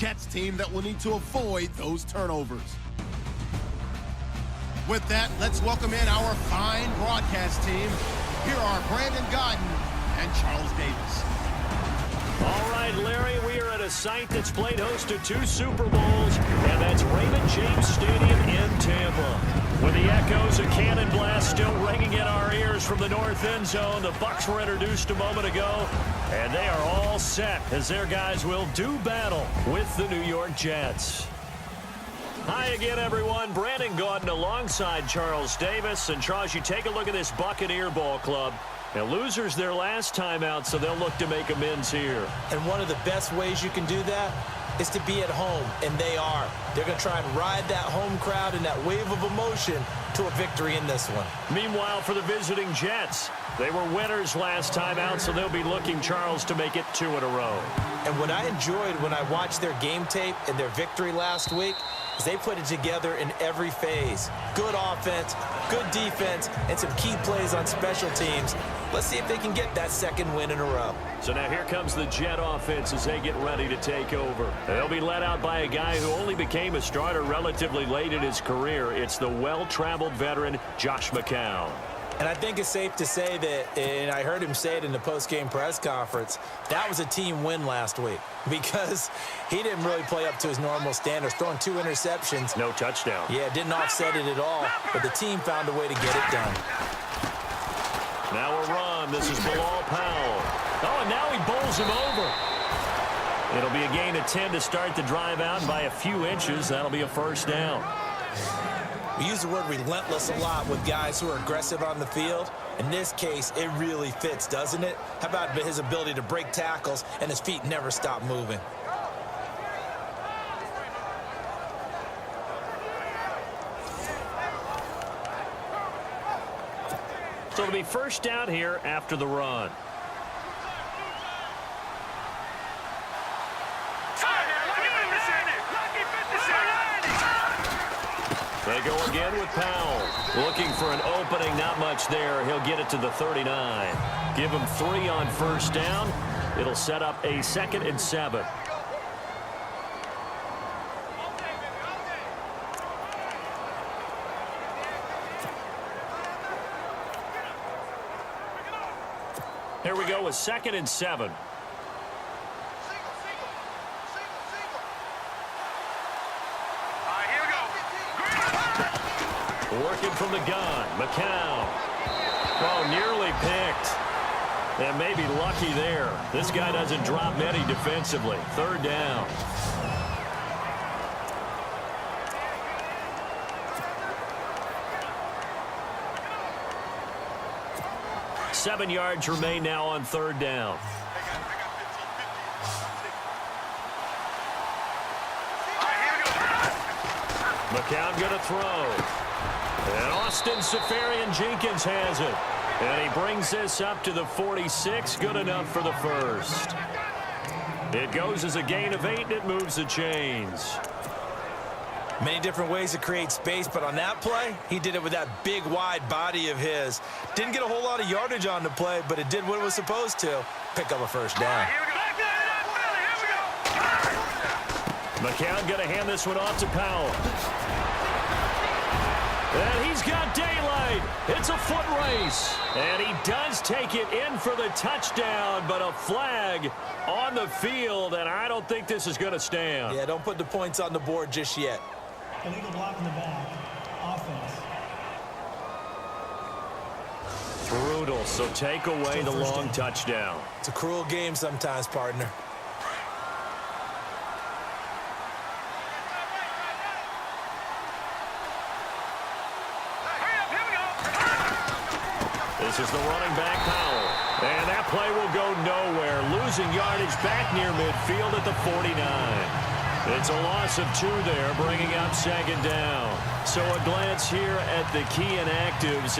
Jets team that will need to avoid those turnovers. With that, let's welcome in our fine broadcast team. Here are Brandon Gaudin and Charles Davis. All right, Larry, we are at a site that's played host to 2 Super Bowls, and that's Raymond James Stadium in Tampa. With the echoes of cannon blast still ringing in our ears from the north end zone, the Bucks were introduced a moment ago, and they are all set as their guys will do battle with the New York Jets. Hi again, everyone. Brandon Gaudin alongside Charles Davis. And Charles, you take a look at this Buccaneer ball club. Now, losers their last time out, so they'll look to make amends here. And one of the best ways you can do that is to be at home, and they are. They're going to try and ride that home crowd and that wave of emotion to a victory in this one. Meanwhile, for the visiting Jets, they were winners last time out, so they'll be looking, Charles, to make it 2 in a row. And what I enjoyed when I watched their game tape and their victory last week is they put it together in every phase. Good offense, good defense, and some key plays on special teams. Let's see if they can get that 2nd win in a row. So now here comes the Jet offense as they get ready to take over. They'll be led out by a guy who only became a starter relatively late in his career. It's the well-traveled veteran, Josh McCown. And I think it's safe to say that, and I heard him say it in the post-game press conference, that was a team win last week because he didn't really play up to his normal standards, throwing 2 interceptions. No touchdown. Yeah, didn't offset it at all, but the team found a way to get it done. Now a run. This is Bilal Powell. Oh, and now he bowls him over. It'll be a gain of 10 to start the drive out, and by a few inches, that'll be a 1st down. We use the word relentless a lot with guys who are aggressive on the field. In this case, it really fits, doesn't it? How about his ability to break tackles and his feet never stop moving? So it'll be 1st down here after the run. They go again with Powell. Looking for an opening, not much there. He'll get it to the 39. Give him 3 on 1st down. It'll set up a 2nd and 7. Here we go with 2nd and 7. Working from the gun, McCown. Oh, nearly picked. And maybe lucky there. This guy doesn't drop many defensively. 3rd down. Seven yards remain now on 3rd down. McCown going to throw. And Austin Seferian-Jenkins has it. And he brings this up to the 46. Good enough for the 1st. It goes as a gain of 8, and it moves the chains. Many different ways to create space, but on that play, he did it with that big, wide body of his. Didn't get a whole lot of yardage on the play, but it did what it was supposed to. Pick up a 1st down. McCown going to hand this one off to Powell. And he's got daylight. It's a foot race. And he does take it in for the touchdown, but a flag on the field, and I don't think this is going to stand. Yeah, don't put the points on the board just yet. Illegal block in the back. Offense. Brutal, so take away the long touchdown. It's a cruel game sometimes, partner. This is the running back, Powell. And that play will go nowhere. Losing yardage back near midfield at the 49. It's a loss of 2 there, bringing up 2nd down. So a glance here at the key inactives.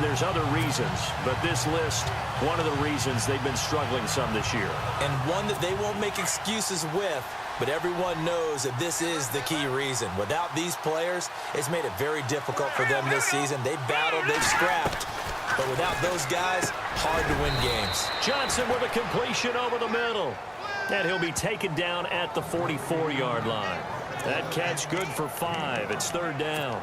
There's other reasons, but this list, one of the reasons they've been struggling some this year. And one that they won't make excuses with, but everyone knows that this is the key reason. Without these players, it's made it very difficult for them this season. They've battled, they've scrapped, but without those guys, hard to win games. Johnson with a completion over the middle. And he'll be taken down at the 44-yard line. That catch good for 5. It's 3rd down.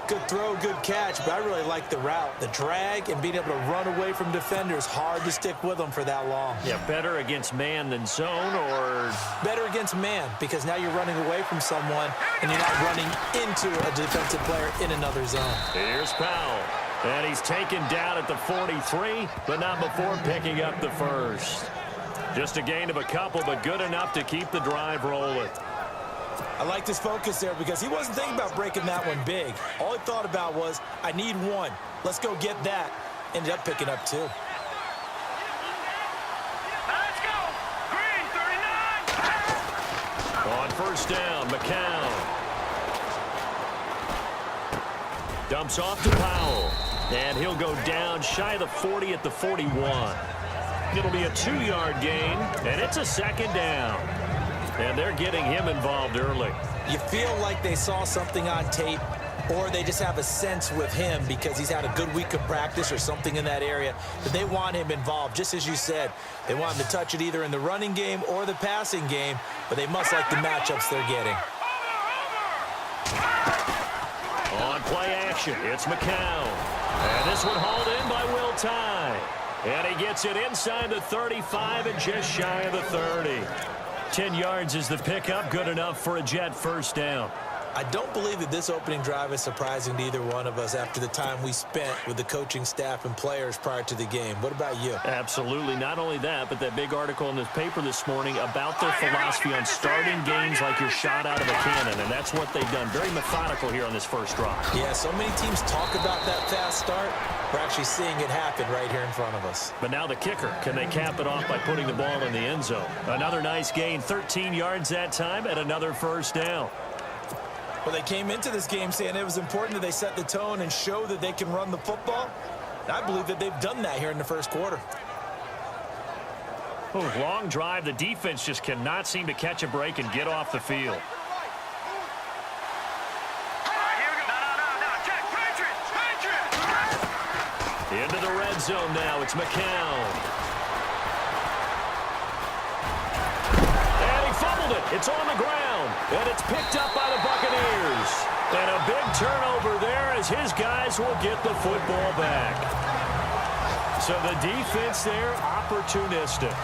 Good throw, good catch, but I really like the route. The drag and being able to run away from defenders, hard to stick with them for that long. Yeah, better against man than zone, or? Better against man, because now you're running away from someone and you're not running into a defensive player in another zone. Here's Powell. And he's taken down at the 43, but not before picking up the first. Just a gain of a couple, but good enough to keep the drive rolling. I like his focus there because he wasn't thinking about breaking that one big. All he thought about was, I need one. Let's go get that. Ended up picking up 2. Let's go! Green, 39! On first down, McCown. Dumps off to Powell. And he'll go down shy of the 40 at the 41. It'll be a 2-yard gain, and it's a 2nd down. And they're getting him involved early. You feel like they saw something on tape, or they just have a sense with him because he's had a good week of practice or something in that area that they want him involved. Just as you said, they want him to touch it either in the running game or the passing game, but they must like the matchups they're getting. On play action, it's McCown. And this one hauled in by Will Tye. And he gets it inside the 35 and just shy of the 30. 10 yards is the pickup, good enough for a Jet first down. I don't believe that this opening drive is surprising to either one of us after the time we spent with the coaching staff and players prior to the game. What about you? Absolutely. Not only that, but that big article in this paper this morning about their philosophy on starting games like you're shot out of a cannon, and that's what they've done. Very methodical here on this first drive. Yeah, so many teams talk about that fast start. We're actually seeing it happen right here in front of us. But now the kicker. Can they cap it off by putting the ball in the end zone? Another nice gain, 13 yards that time, and another first down. Well, they came into this game saying it was important that they set the tone and show that they can run the football. And I believe that they've done that here in the first quarter. Oh, long drive. The defense just cannot seem to catch a break and get off the field. Into the red zone now. It's McCown. And he fumbled it. It's on the ground. And it's picked up by the Buccaneers. And a big turnover there as his guys will get the football back. So the defense there, opportunistic.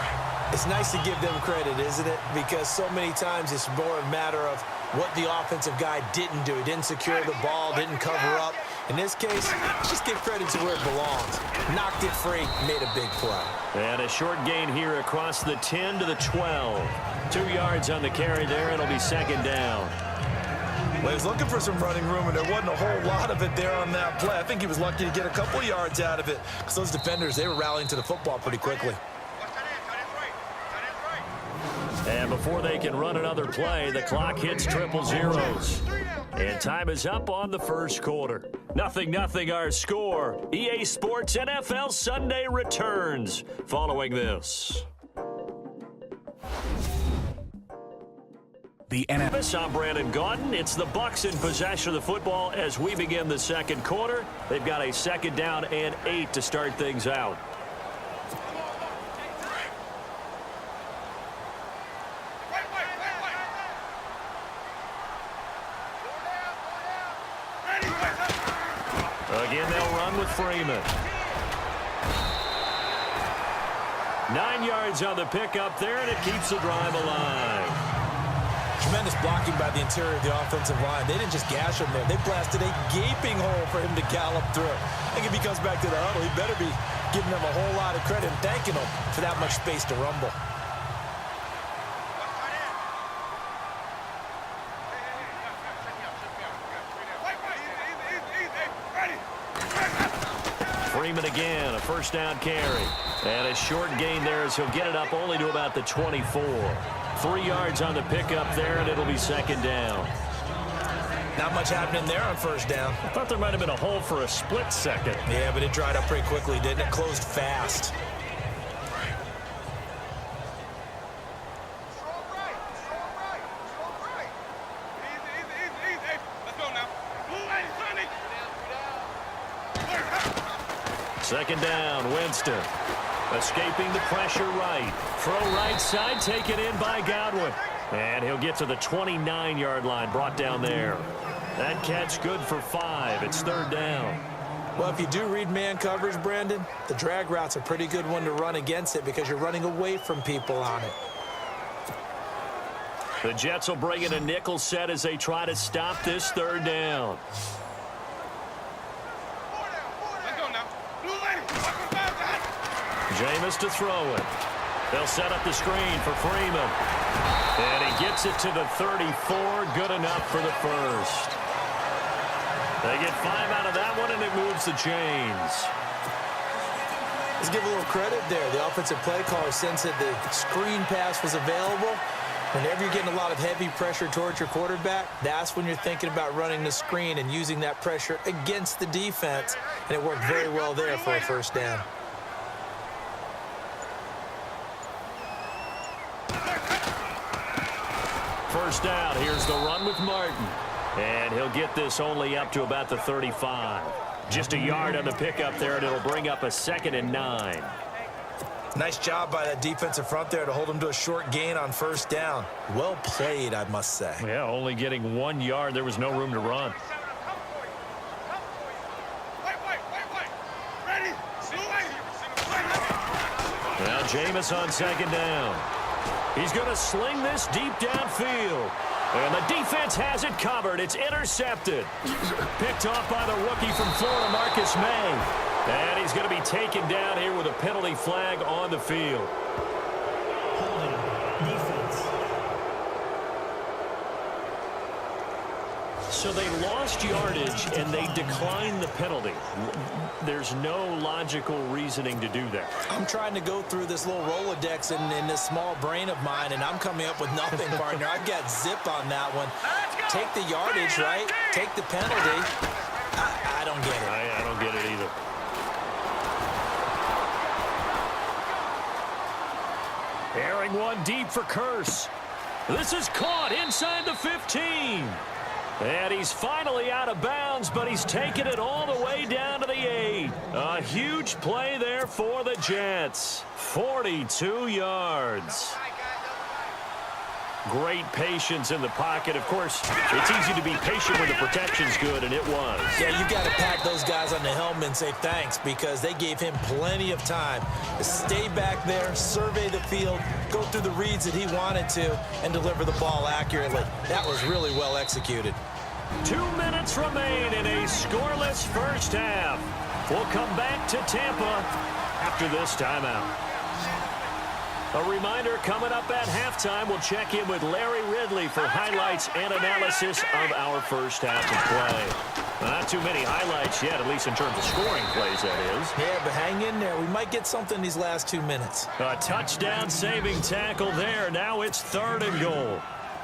It's nice to give them credit, isn't it? Because so many times it's more a matter of what the offensive guy didn't do. He didn't secure the ball, didn't cover up. In this case, just give credit to where it belongs. Knocked it free, made a big play. And a short gain here across the 10 to the 12. 2 yards on the carry there. It'll be 2nd down. Well, he was looking for some running room, and there wasn't a whole lot of it there on that play. I think he was lucky to get a couple yards out of it because those defenders, they were rallying to the football pretty quickly. And before they can run another play, the clock hits triple zeros. And time is up on the first quarter. 0-0 our score. EA Sports NFL Sunday returns following this. The NFL. I'm Brandon Gaudin. It's the Bucks in possession of the football as we begin the second quarter. They've got a 2nd down and 8 to start things out. Again, they'll run with Freeman. 9 yards on the pickup there, and it keeps the drive alive. Tremendous blocking by the interior of the offensive line. They didn't just gash him there. They blasted a gaping hole for him to gallop through. I think if he comes back to the huddle, he better be giving them a whole lot of credit and thanking them for that much space to rumble. Freeman again, a first down carry. And a short gain there as he'll get it up only to about the 24. 3 yards on the pickup there, and it'll be 2nd down. Not much happening there on first down. I thought there might have been a hole for a split second. Yeah, but it dried up pretty quickly, didn't it? Closed fast. Second down, Winston. Escaping the pressure right. Throw right side, taken in by Godwin. And he'll get to the 29-yard line, brought down there. That catch good for 5. It's 3rd down. Well, if you do read man coverage, Brandon, the drag route's a pretty good one to run against it because you're running away from people on it. The Jets will bring in a nickel set as they try to stop this 3rd down. Jameis to throw it. They'll set up the screen for Freeman. And he gets it to the 34. Good enough for the first. They get 5 out of that one, and it moves the chains. Let's give a little credit there. The offensive play caller sensed that the screen pass was available. Whenever you're getting a lot of heavy pressure towards your quarterback, that's when you're thinking about running the screen and using that pressure against the defense. And it worked very well there for a 1st down. First down, here's the run with Martin. And he'll get this only up to about the 35. Just a yard on the pickup there, and it'll bring up a 2nd and 9. Nice job by that defensive front there to hold him to a short gain on 1st down. Well played, I must say. Yeah, only getting 1 yard. There was no room to run. Now Jameis on 2nd down. He's going to sling this deep downfield. And the defense has it covered. It's intercepted. Picked off by the rookie from Florida, Marcus May. And he's going to be taken down here with a penalty flag on the field. Holding. Defense. So they lost yardage, and they declined the penalty. There's no logical reasoning to do that. I'm trying to go through this little Rolodex in this small brain of mine, and I'm coming up with nothing, partner. I've got zip on that one. Take the yardage, right? Take the penalty. I don't get it. I don't get it either. Airing one deep for Curse. This is caught inside the 15. And he's finally out of bounds, but he's taken it all the way down to the 8. A huge play there for the Jets. 42 yards. Great patience in the pocket. Of course, it's easy to be patient when the protection's good, and it was. Yeah, you got to pat those guys on the helmet and say thanks because they gave him plenty of time to stay back there, survey the field, go through the reads that he wanted to, and deliver the ball accurately. That was really well executed. 2 minutes remain in a scoreless first half. We'll come back to Tampa after this timeout. A reminder, coming up at halftime, we'll check in with Larry Ridley for highlights and analysis of our first half of play. Not too many highlights yet, at least in terms of scoring plays, that is. Yeah, but hang in there. We might get something these last 2 minutes. A touchdown-saving tackle there. Now it's 3rd and goal.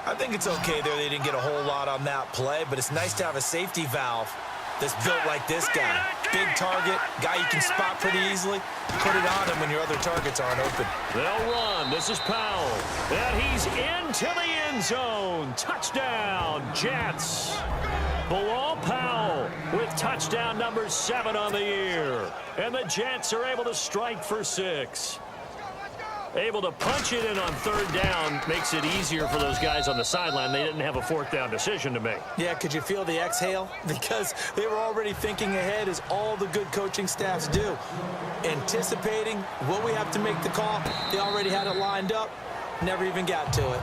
I think it's okay there. They didn't get a whole lot on that play, but it's nice to have a safety valve that's built like this guy. Big target, guy you can spot pretty easily. Put it on him when your other targets aren't open. They'll run. This is Powell. And he's into the end zone. Touchdown, Jets. Bilal Powell with touchdown number 7 on the year. And the Jets are able to strike for 6. Able to punch it in on 3rd down makes it easier for those guys on the sideline. They didn't have a 4th down decision to make. Yeah, could you feel the exhale? Because they were already thinking ahead as all the good coaching staffs do. Anticipating, will we have to make the call? They already had it lined up. Never even got to it.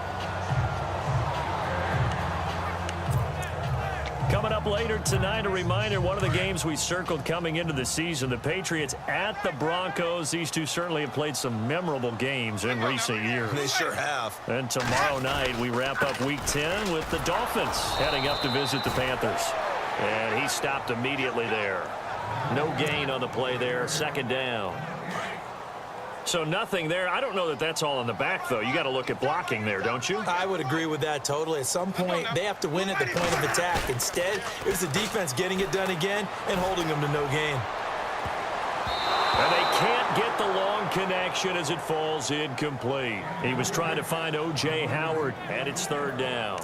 Coming up later tonight, a reminder, one of the games we circled coming into the season, the Patriots at the Broncos. These two certainly have played some memorable games in recent years. They sure have. And tomorrow night, we wrap up Week 10 with the Dolphins heading up to visit the Panthers. And he stopped immediately there. No gain on the play there, 2nd down. So nothing there. I don't know that that's all in the back, though. You got to look at blocking there, don't you? I would agree with that totally. At some point, they have to win at the point of attack. Instead, it was the defense getting it done again and holding them to no gain. And they can't get the long connection as it falls incomplete. He was trying to find O.J. Howard, and it's 3rd down.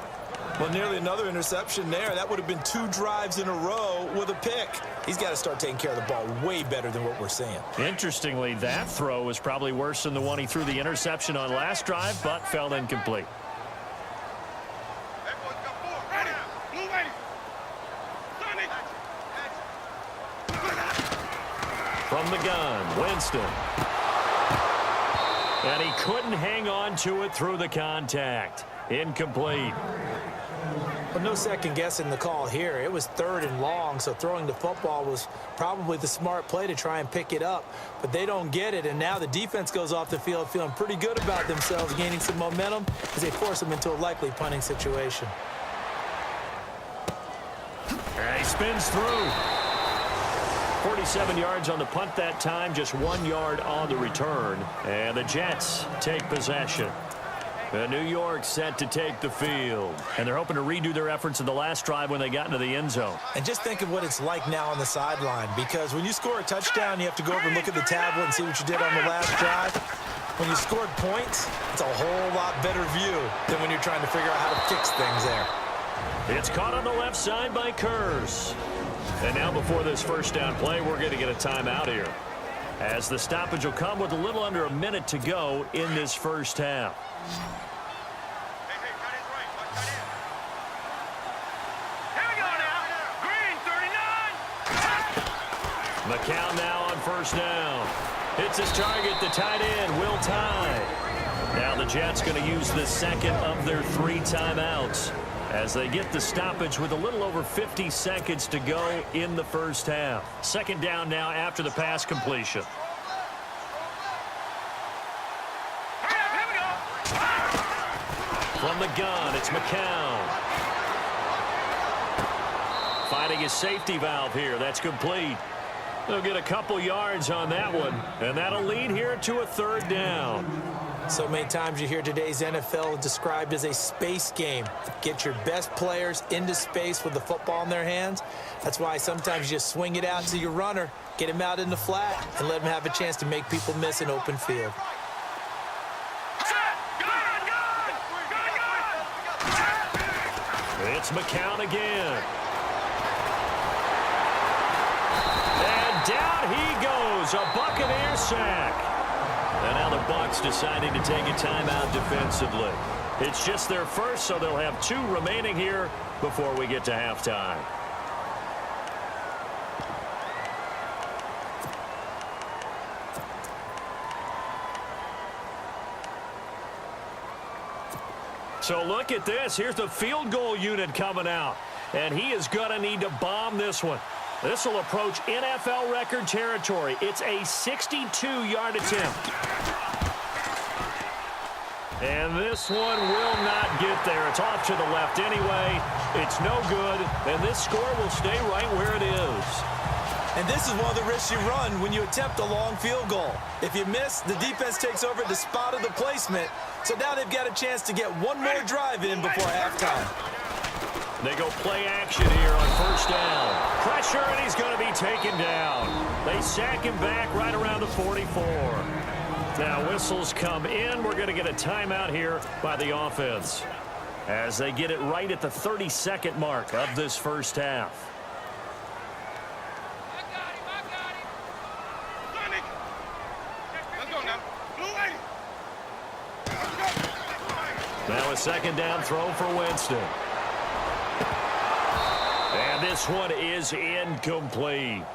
Well, nearly another interception there. That would have been 2 drives in a row with a pick. He's got to start taking care of the ball way better than what we're seeing. Interestingly, that throw was probably worse than the one he threw the interception on last drive, but fell incomplete. From the gun, Winston. And he couldn't hang on to it through the contact. Incomplete. But no second guessing the call here. It was 3rd and long, so throwing the football was probably the smart play to try and pick it up. But they don't get it, and now the defense goes off the field feeling pretty good about themselves, gaining some momentum as they force them into a likely punting situation. And he spins through. 47 yards on the punt that time, just 1 yard on the return. And the Jets take possession. New York set to take the field. And they're hoping to redo their efforts in the last drive when they got into the end zone. And just think of what it's like now on the sideline, because when you score a touchdown, you have to go over and look at the tablet and see what you did on the last drive. When you scored points, it's a whole lot better view than when you're trying to figure out how to fix things there. It's caught on the left side by Kurz. And now before this first down play, we're going to get a timeout here, as the stoppage will come with a little under a minute to go in this first half. Here we go now. Green, 39. McCown now on first down. Hits his target, the tight end, Will Tye. Now the Jets going to use the second of their 3 timeouts, as they get the stoppage with a little over 50 seconds to go in the first half. Second down now after the pass completion. Here we go. From the gun, it's McCown. Finding his safety valve here. That's complete. They'll get a couple yards on that one, and that'll lead here to a 3rd down. So many times you hear today's NFL described as a space game. Get your best players into space with the football in their hands. That's why sometimes you just swing it out to your runner, get him out in the flat, and let him have a chance to make people miss an open field. It's McCown again. And down he goes, a Buccaneer sack. And now the Bucks deciding to take a timeout defensively. It's just their first, so they'll have 2 remaining here before we get to halftime. So look at this. Here's the field goal unit coming out. And he is going to need to bomb this one. This will approach NFL record territory. It's a 62-yard attempt. And this one will not get there. It's off to the left anyway. It's no good. And this score will stay right where it is. And this is one of the risks you run when you attempt a long field goal. If you miss, the defense takes over at the spot of the placement. So now they've got a chance to get one more drive in before halftime. They go play action here on first down. Pressure, and he's going to be taken down. They sack him back right around the 44. Now whistles come in. We're going to get a timeout here by the offense, as they get it right at the 32nd mark of this first half. Now a second down throw for Winston. And this one is incomplete.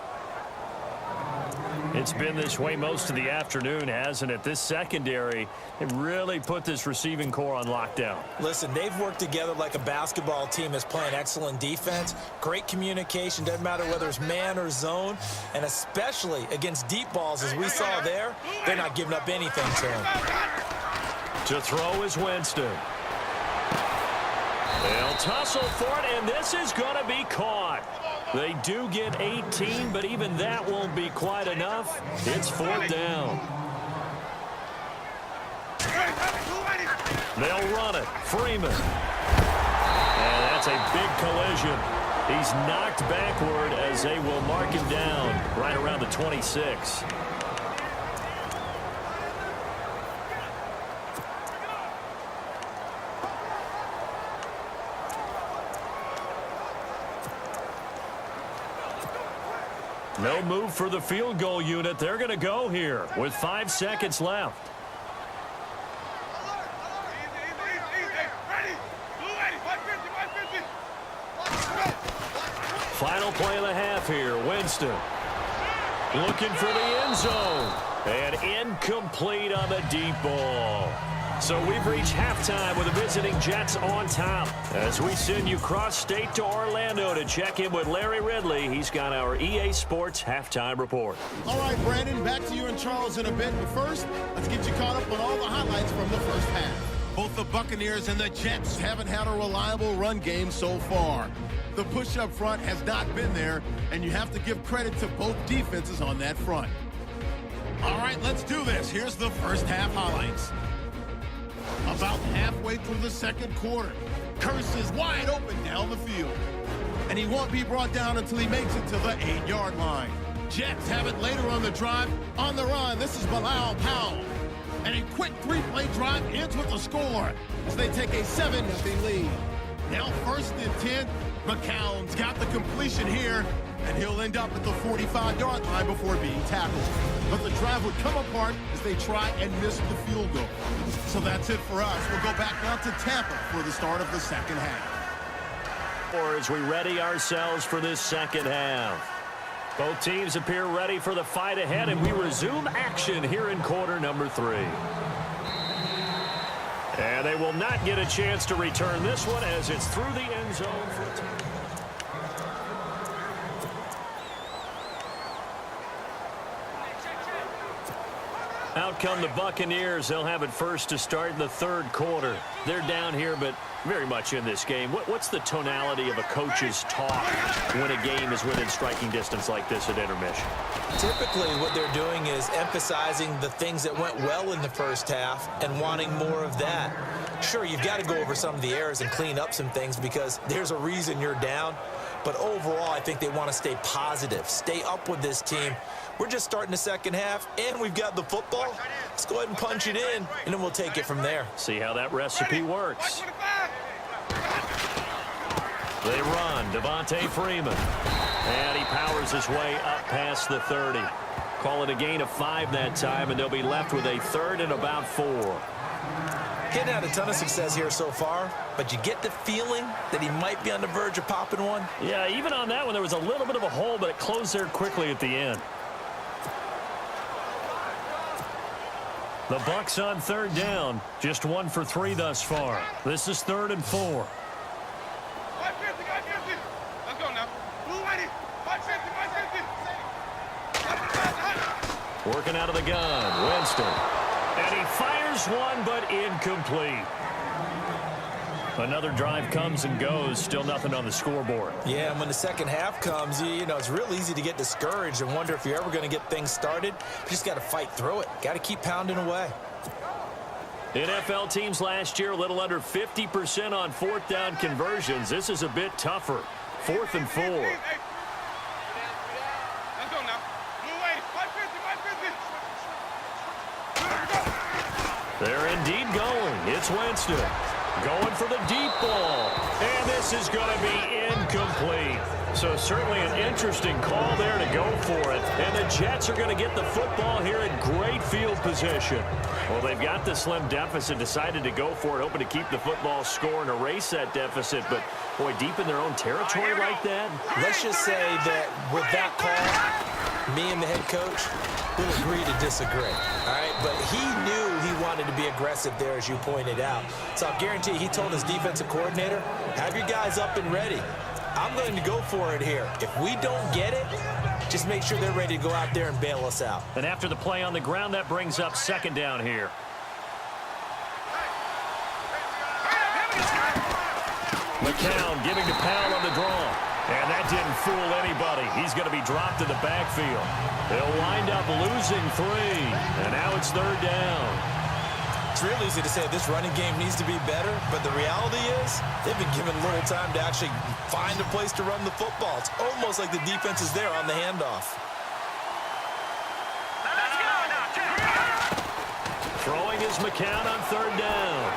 It's been this way most of the afternoon, hasn't it? This secondary, it really put this receiving core on lockdown. Listen, they've worked together like a basketball team that's playing excellent defense. Great communication, doesn't matter whether it's man or zone. And especially against deep balls, as we saw there, they're not giving up anything to him. To throw is Winston. They'll tussle for it, and this is going to be caught. They do get 18, but even that won't be quite enough. It's 4th down. They'll run it. Freeman. And that's a big collision. He's knocked backward as they will mark him down right around the 26. No move for the field goal unit. They're going to go here with 5 seconds left. Final play of the half here. Winston looking for the end zone. And incomplete on the deep ball. So we've reached halftime with the visiting Jets on top. As we send you cross-state to Orlando to check in with Larry Ridley. He's got our EA Sports halftime report. All right, Brandon, back to you and Charles in a bit. But first, let's get you caught up on all the highlights from the first half. Both the Buccaneers and the Jets haven't had a reliable run game so far. The push up front has not been there, and you have to give credit to both defenses on that front. All right, let's do this. Here's the first half highlights. About halfway through the second quarter, Curse is wide open down the field. And he won't be brought down until he makes it to the 8-yard line. Jets have it later on the drive. On the run, this is Bilal Powell. And a quick 3-play drive ends with a score as they take a 7-0 lead. Now 1st and 10, McCown's got the completion here, and he'll end up at the 45-yard line before being tackled. But the drive would come apart as they try and miss the field goal. So that's it for us. We'll go back now to Tampa for the start of the second half. Or as we ready ourselves for this second half. Both teams appear ready for the fight ahead, and we resume action here in quarter number 3. And they will not get a chance to return this one as it's through the end zone for a touchdown. Out come the Buccaneers. They'll have it first to start in the third quarter. They're down here, but very much in this game. What's the tonality of a coach's talk when a game is within striking distance like this at intermission? Typically, what they're doing is emphasizing the things that went well in the first half and wanting more of that. Sure, you've got to go over some of the errors and clean up some things because there's a reason you're down. But overall, I think they want to stay positive, stay up with this team. We're just starting the second half, and we've got the football. Let's go ahead and punch it in, and then we'll take it from there. See how that recipe works. They run, Devontae Freeman. And he powers his way up past the 30. Call it a gain of 5 that time, and they'll be left with a 3rd and about 4. Getting had a ton of success here so far, but you get the feeling that he might be on the verge of popping one. Yeah, even on that one, there was a little bit of a hole, but it closed there quickly at the end. The Bucks on 3rd down, just 1 for 3 thus far. This is 3rd and 4. Let's go now. Blue Whitey. 550. Working out of the gun, Winston. And he fires one, but incomplete. Another drive comes and goes, still nothing on the scoreboard. Yeah, and when the second half comes, you know, it's real easy to get discouraged and wonder if you're ever going to get things started. You just got to fight through it. Got to keep pounding away. NFL teams last year, a little under 50% on 4th down conversions. This is a bit tougher. 4th and 4. Let's go now. Blue Whitey. 550. They're indeed going. It's Winston. Going for the deep ball. And this is going to be incomplete. So certainly an interesting call there to go for it. And the Jets are going to get the football here in great field position. Well, they've got the slim deficit, decided to go for it, hoping to keep the football score and erase that deficit. But, boy, deep in their own territory like that. Let's just say that with that call, me and the head coach will agree to disagree. All right, but he knew he wanted to be aggressive there, as you pointed out. So I'll guarantee he told his defensive coordinator, have your guys up and ready. I'm going to go for it here. If we don't get it, just make sure they're ready to go out there and bail us out. And after the play on the ground, that brings up 2nd down here. McCown giving to Powell on the draw. And that didn't fool anybody. He's going to be dropped in the backfield. They'll wind up losing 3. And now it's 3rd down. It's real easy to say this running game needs to be better, but the reality is they've been given little time to actually find a place to run the football. It's almost like the defense is there on the handoff. Let's go now. Throwing is McCown on 3rd down.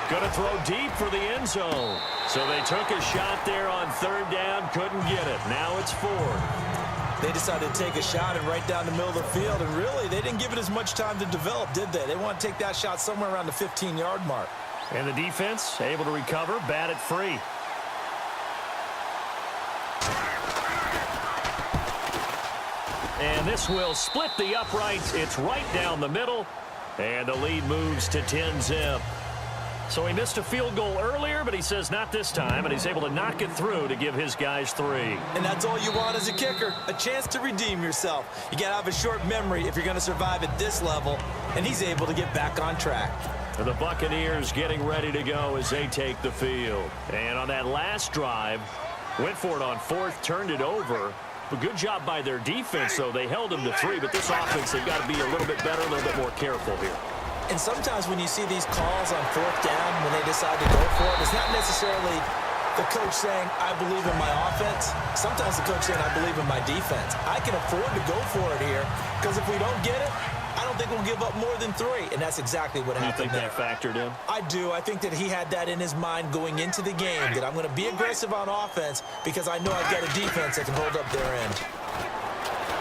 Going to throw deep for the end zone. So they took a shot there on 3rd down, couldn't get it. Now it's 4th. They decided to take a shot and right down the middle of the field, and really, they didn't give it as much time to develop, did they? They want to take that shot somewhere around the 15-yard mark. And the defense able to recover, bat it free. And this will split the uprights. It's right down the middle, and the lead moves to 10-zip. So he missed a field goal earlier, but he says not this time, and he's able to knock it through to give his guys 3. And that's all you want as a kicker, a chance to redeem yourself. You got to have a short memory if you're going to survive at this level, and he's able to get back on track. And the Buccaneers getting ready to go as they take the field. And on that last drive, went for it on 4th, turned it over. But good job by their defense, though. They held them to 3, but this offense, they've got to be a little bit better, a little bit more careful here. And sometimes when you see these calls on 4th down, when they decide to go for it, it's not necessarily the coach saying, I believe in my offense. Sometimes the coach saying, I believe in my defense. I can afford to go for it here, because if we don't get it, I don't think we'll give up more than 3. And that's exactly what happened there. You think that factored in? I do. I think that he had that in his mind going into the game, that I'm going to be aggressive on offense because I know I've got a defense that can hold up their end.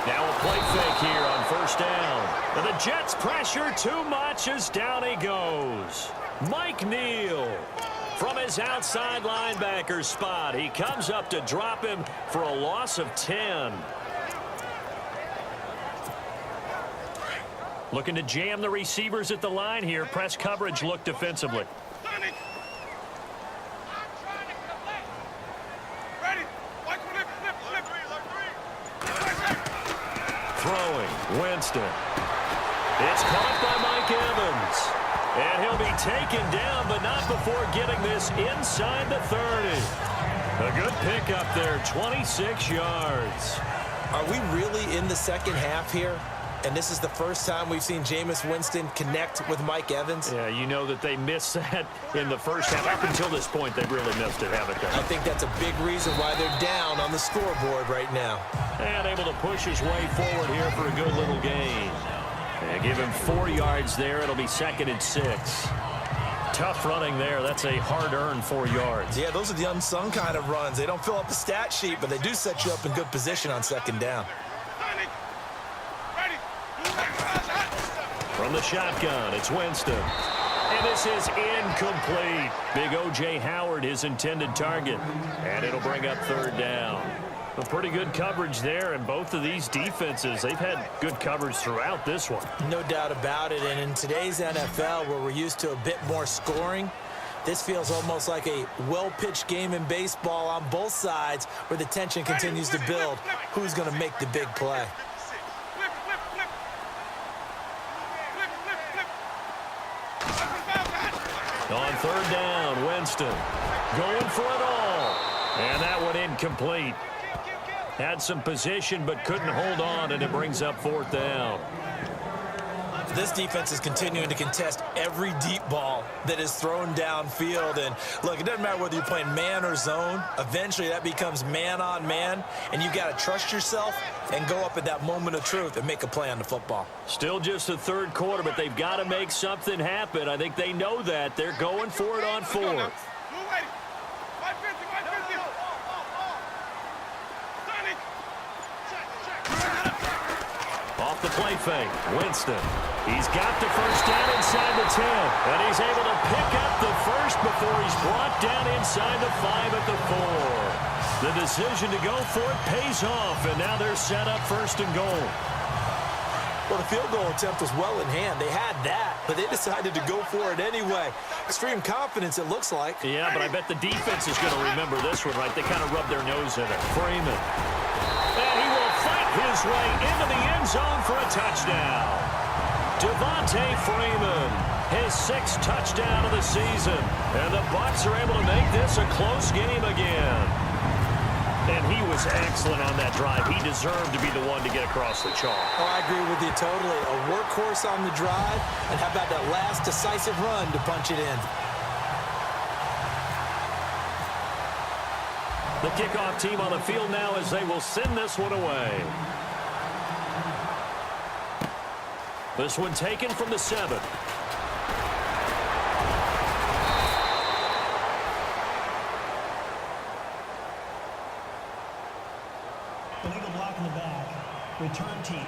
Now a play fake here on 1st down. And the Jets pressure too much as down he goes. Mike Neal from his outside linebacker spot. He comes up to drop him for a loss of 10. Looking to jam the receivers at the line here. Press coverage look defensively. Throwing, Winston. It's caught by Mike Evans. And he'll be taken down, but not before getting this inside the 30. A good pickup there, 26 yards. Are we really in the second half here? And this is the first time we've seen Jameis Winston connect with Mike Evans? Yeah, you know that they missed that in the first half. Up until this point, they've really missed it, haven't they? I think that's a big reason why they're down on the scoreboard right now. And able to push his way forward here for a good little gain. And give him 4 yards there. It'll be 2nd and 6. Tough running there. That's a hard-earned 4 yards. Yeah, those are the unsung kind of runs. They don't fill up the stat sheet, but they do set you up in good position on 2nd down. From the shotgun, it's Winston. And this is incomplete. Big O.J. Howard, his intended target. And it'll bring up 3rd down. A pretty good coverage there, and both of these defenses, they've had good coverage throughout this one. No doubt about it, and in today's NFL, where we're used to a bit more scoring, this feels almost like a well-pitched game in baseball on both sides where the tension continues to build. Who's going to make the big play? On 3rd down, Winston going for it all. And that one incomplete. Had some position but couldn't hold on, and it brings up 4th down. This defense is continuing to contest every deep ball that is thrown downfield. And look, it doesn't matter whether you're playing man or zone. Eventually that becomes man on man, and you got to trust yourself and go up at that moment of truth and make a play on the football. Still just the 3rd quarter, but they've got to make something happen. I think they know that. They're going for it on 4th. Off the play fake, Winston. He's got the 1st down inside the 10, and he's able to pick up the 1st before he's brought down inside the 5 at the 4. The decision to go for it pays off, and now they're set up 1st and goal. Well, the field goal attempt was well in hand. They had that, but they decided to go for it anyway. Extreme confidence, it looks like. Yeah, but I bet the defense is going to remember this one, right? They kind of rubbed their nose in it. Freeman. And he will fight his way into the end zone for a touchdown. Devontae Freeman, his 6th touchdown of the season. And the Bucks are able to make this a close game again. And he was excellent on that drive. He deserved to be the one to get across the chalk. Oh, I agree with you totally. A workhorse on the drive, and how about that last decisive run to punch it in? The kickoff team on the field now as they will send this one away. This one taken from the 7. Illegal block in the back. Return team.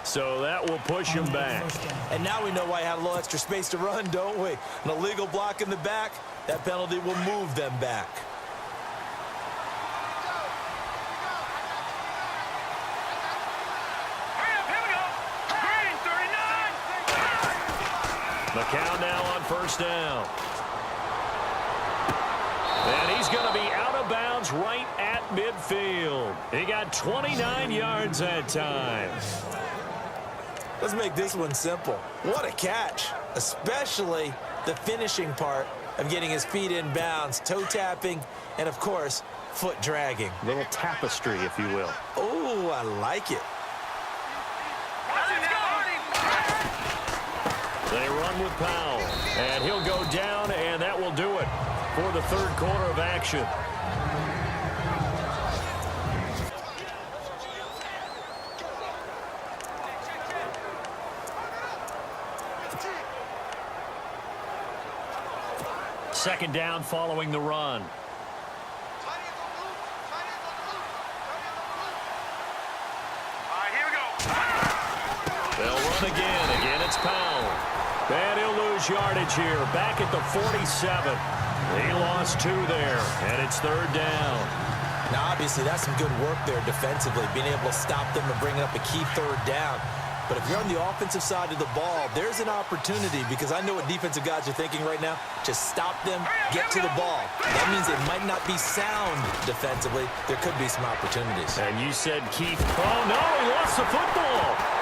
So that will push him back. And now we know why he had a little extra space to run, don't we? An illegal block in the back, that penalty will move them back. McCown now on first down. And he's going to be out of bounds right at midfield. He got 29 yards that time. Let's make this one simple. What a catch, especially the finishing part of getting his feet in bounds, toe tapping, and of course, foot dragging. Little tapestry, if you will. Oh, I like it. They run with Powell, and he'll go down, and that will do it for the third quarter of action. Second down following the run. They'll run again. Again, it's Powell. And he'll lose yardage here. Back at the 47. He lost 2 there, and it's third down. Now, obviously, that's some good work there defensively, being able to stop them and bringing up a key third down. But if you're on the offensive side of the ball, there's an opportunity, because I know what defensive guys are thinking right now. Just stop them, get to the ball. That means they might not be sound defensively. There could be some opportunities. And you said Keith. Oh, no, he lost the football.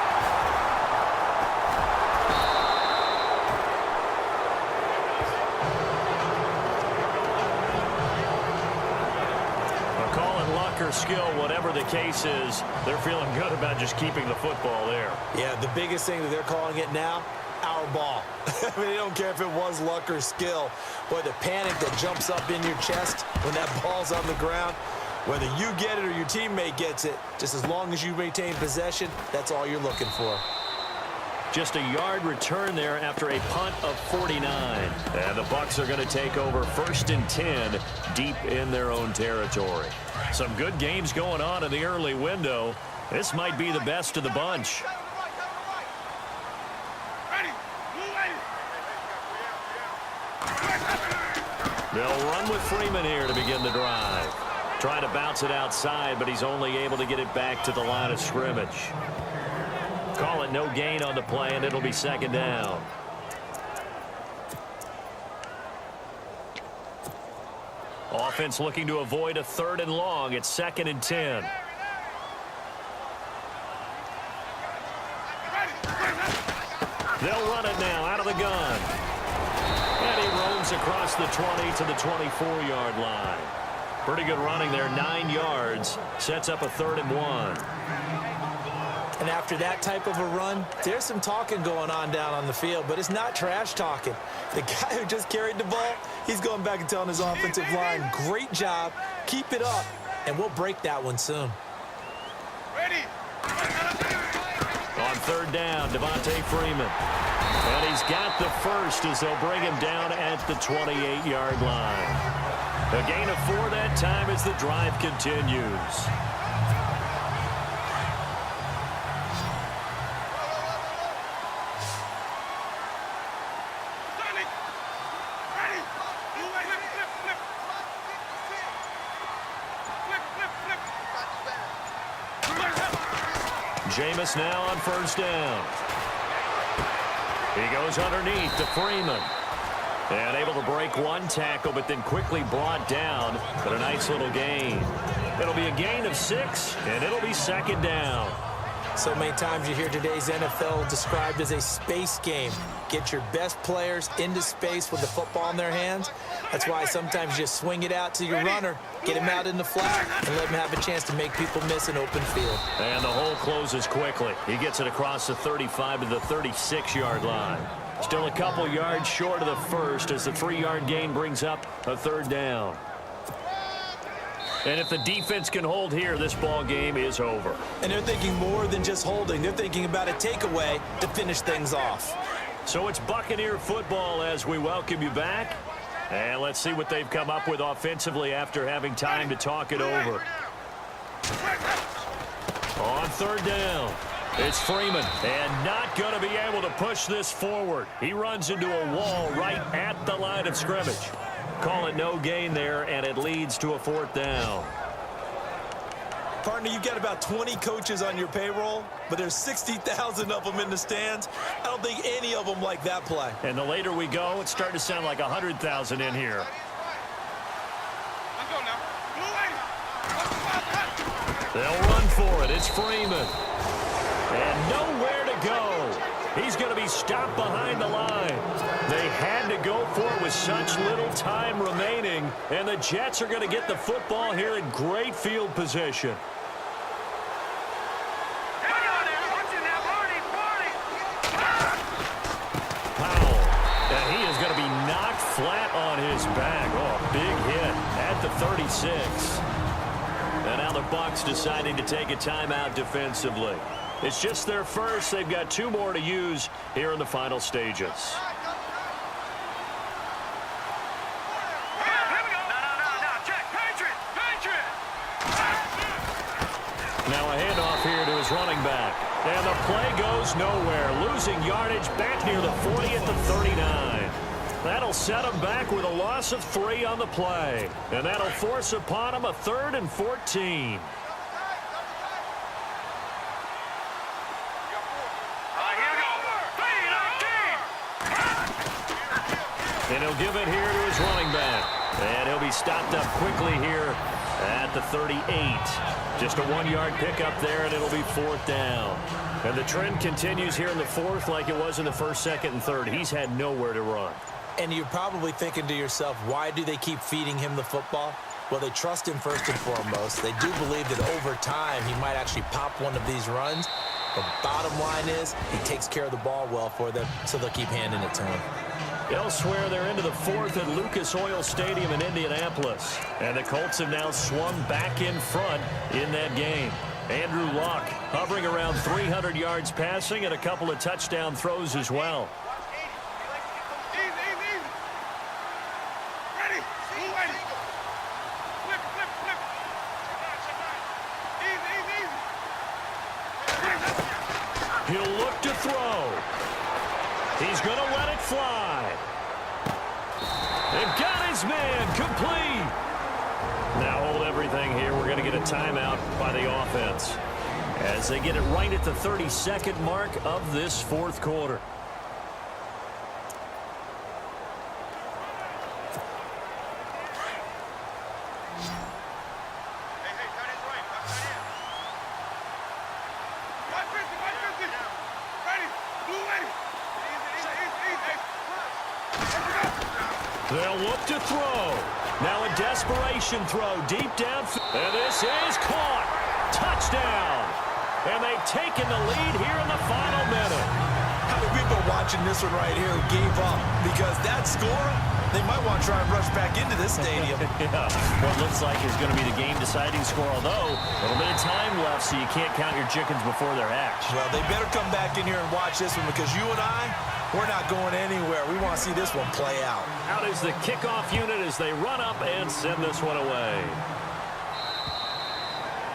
Or skill, whatever the case is, they're feeling good about just keeping the football there. Yeah, the biggest thing that they're calling it now, our ball. I mean, they don't care if it was luck or skill. Boy, the panic that jumps up in your chest when that ball's on the ground, whether you get it or your teammate gets it, just as long as you maintain possession, that's all you're looking for. Just a yard return there after a punt of 49. And the Bucks are going to take over 1st and 10 deep in their own territory. Some good games going on in the early window. This might be the best of the bunch. They'll run with Freeman here to begin the drive. Trying to bounce it outside, but he's only able to get it back to the line of scrimmage. Call it no gain on the play, and it'll be second down. Offense looking to avoid a 3rd and long. It's 2nd and 10. They'll run it now out of the gun. And he roams across the 20 to the 24-yard line. Pretty good running there, 9 yards. Sets up a 3rd and 1. And after that type of a run, there's some talking going on down on the field, but it's not trash talking. The guy who just carried the ball, he's going back and telling his offensive line, great job, keep it up, and we'll break that one soon. Ready. On 3rd down, Devontae Freeman. And he's got the first as they'll bring him down at the 28-yard line. A gain of 4 that time as the drive continues. Jameis now on 1st down. He goes underneath to Freeman. And able to break 1 tackle, but then quickly brought down. But a nice little gain. It'll be a gain of 6, and it'll be 2nd down. So many times you hear today's NFL described as a space game. Get your best players into space with the football in their hands. That's why sometimes you just swing it out to your runner, get him out in the flat, and let him have a chance to make people miss an open field. And the hole closes quickly. He gets it across the 35 to the 36-yard line. Still a couple yards short of the first as the 3-yard gain brings up a 3rd down. And if the defense can hold here, this ball game is over. And they're thinking more than just holding. They're thinking about a takeaway to finish things off. So it's Buccaneer football as we welcome you back. And let's see what they've come up with offensively after having time to talk it over. On third down, it's Freeman, and not going to be able to push this forward. He runs into a wall right at the line of scrimmage. Call it no gain there, and it leads to a fourth down. Partner, you've got about 20 coaches on your payroll, but there's 60,000 of them in the stands. I don't think any of them like that play. And the later we go, it's starting to sound like 100,000 in here. Let's go now. They'll run for it. It's Freeman. And nowhere to go. He's going to be stopped behind the line. They had to go for it with such little time remaining, and the Jets are going to get the football here in great field position. Powell. And he is going to be knocked flat on his back. Oh, big hit at the 36. And now the Bucks deciding to take a timeout defensively. It's just their first. They've got 2 more to use here in the final stages. Now a handoff here to his running back. And the play goes nowhere. Losing yardage back near the 40 at the 39. That'll set him back with a loss of 3 on the play. And that'll force upon him a 3rd and 14. And he'll give it here to his running back. And he'll be stopped up quickly here at the 38. Just a 1-yard pickup there, and it'll be 4th down. And the trend continues here in the 4th like it was in the 1st, 2nd, and 3rd. He's had nowhere to run. And you're probably thinking to yourself, why do they keep feeding him the football? Well, they trust him first and foremost. They do believe that over time he might actually pop one of these runs. The bottom line is he takes care of the ball well for them, so they'll keep handing it to him. Elsewhere, they're into the 4th at Lucas Oil Stadium in Indianapolis. And the Colts have now swung back in front in that game. Andrew Luck hovering around 300 yards passing and a couple of touchdown throws as well. He'll look to throw. He's going to let it fly. They've got his man complete. Now hold everything here. We're going to get a timeout by the offense as they get it right at the 32nd mark of this 4th quarter. They'll look to throw. Now a desperation throw deep down. And this is caught. Touchdown. And they've taken the lead here in the final minute. How many people are watching this one right here who gave up? Because that score, they might want to try and rush back into this stadium. Yeah. What looks like is going to be the game-deciding score, although a little bit of time left, so you can't count your chickens before they're hatched. Well, they better come back in here and watch this one because you and I, we're not going anywhere. We want to see this one play out. Out is the kickoff unit as they run up and send this one away.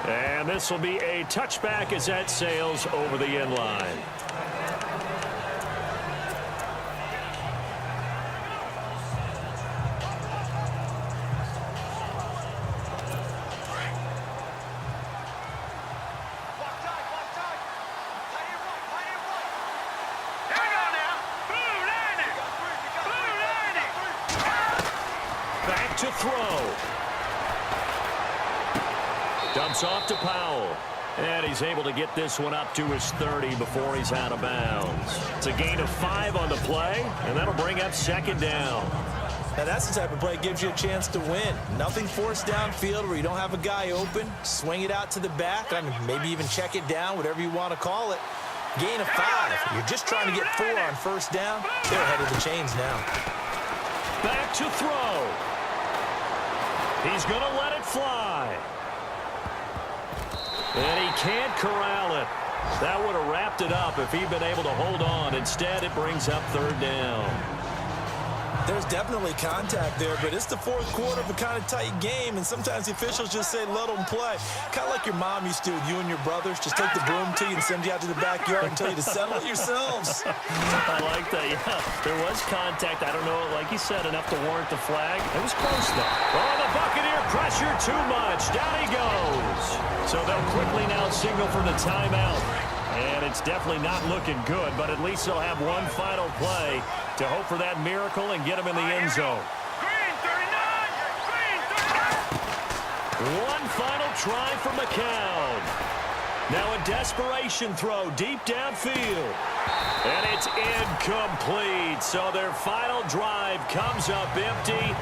And this will be a touchback as that sails over the end line. Back to throw. Dumps off to Powell. And he's able to get this one up to his 30 before he's out of bounds. It's a gain of 5 on the play, and that'll bring up 2nd down. Now that's the type of play that gives you a chance to win. Nothing forced downfield where you don't have a guy open. Swing it out to the back. I mean, maybe even check it down, whatever you want to call it. Gain of 5. You're just trying to get 4 on 1st down. They're ahead of the chains now. Back to throw. He's going to let it fly. And he can't corral it. That would have wrapped it up if he'd been able to hold on. Instead, it brings up 3rd down. There's definitely contact there, but it's the fourth quarter of a kind of tight game, and sometimes the officials just say, let them play. Kind of like your mom used to with you and your brothers. Just take the broom to you and send you out to the backyard and tell you to settle it yourselves. I like that, yeah. There was contact. I don't know, like you said, enough to warrant the flag. It was close, though. Oh, the Buccaneer pressure too much. Down he goes. So they'll quickly now signal for the timeout. And it's definitely not looking good, but at least they'll have one final play to hope for that miracle and get them in the end zone. Green 39! Green 39! One final try for McCown. Now a desperation throw deep downfield. And it's incomplete. So their final drive comes up empty.